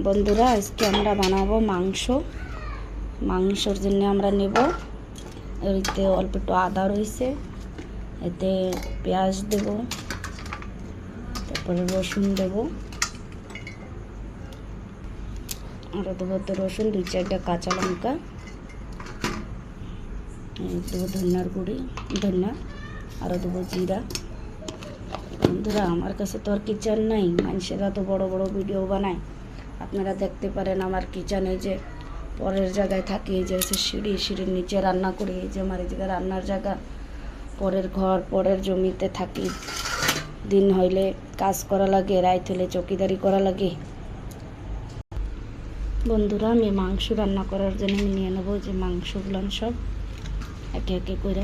বন্ধুরা আজকে আমরা বানাবো মাংসর জন্য আমরা নেব এতে অল্প একটু আদা রয়েছে, এতে পেঁয়াজ দেব, তারপরে রসুন দেব, আরও দেবো তো রসুন, 2-4টা কাঁচা লঙ্কা দেবো, ধনিয়ার গুঁড়ি, ধনিয়া, আরও দেবো জিরা। বন্ধুরা আমার কাছে তো আর কিচেন নাই, মানুষেরা তো বড় বড় ভিডিও বানায়, আপনারা দেখতে পারেন আমার কিচেনে যে পরের জায়গায় থাকি, এই যে সিঁড়ির নিচে রান্না করি, এই যে আমার এই জায়গায় রান্নার জায়গা, পরের ঘর, পরের জমিতে থাকি। দিন হইলে কাজ করা লাগে, রাত হইলে চৌকিদারি করা লাগে। বন্ধুরা আমি মাংস রান্না করার জন্য নিয়ে নেবো যে মাংসগুলো সব একে একে করে।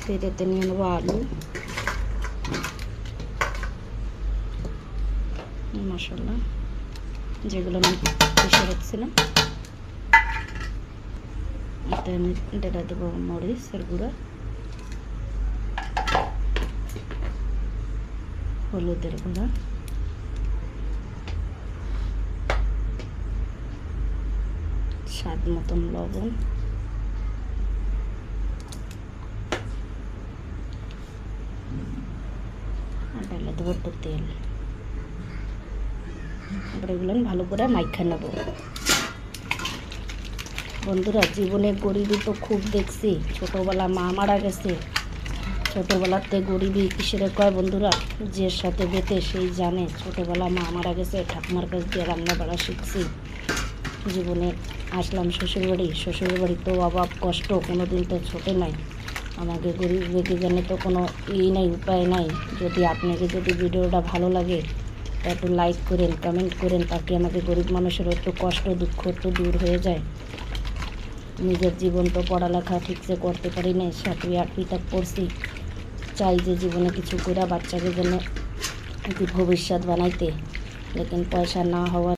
তেলেতে নিয়ে নেবো আলু, মশলা যেগুলো আমি পিষে রাখছিলাম, এতে আমি ঢেলে দেবো মরিচের গুঁড়া, হলুদের গুঁড়া, স্বাদ মতন লবণ, আর ঢেলে দেবো একটু তেল। এবার এগুলো ভালো করে মাইখা নেব। বন্ধুরা জীবনে গরিবি তো খুব দেখছি, ছোটোবেলা মা মারা গেছে, ছোটোবেলাতে গরিবি কিসের কয় বন্ধুরা, যে সাথে বেঁধে সেই জানে। ছোটোবেলা মা মারা গেছে, ঠাকুমার কাছ দিয়ে রান্না বাড়া শিখছি। জীবনে আসলাম শ্বশুর বাড়ি তো অভাব কষ্ট কোনো দিন তো ছোটো নাই। আমাকে গরিব রেখে জানে তো কোনো নাই, উপায় নাই। যদি আপনাকে যদি ভিডিওটা ভালো লাগে তা একটু লাইক করেন, কমেন্ট করেন, তাকে আমাকে গরিব মানুষের একটু কষ্ট দুঃখ একটু দূর হয়ে যায়। নিজের জীবন তো পড়ালেখা ঠিকসে করতে পারি না, 7वी-8वी তক পড়ছি। চাই যে জীবনে কিছু করে বাচ্চাকে যেন একটু ভবিষ্যৎ বানাইতে, লেকিন পয়সা না হওয়া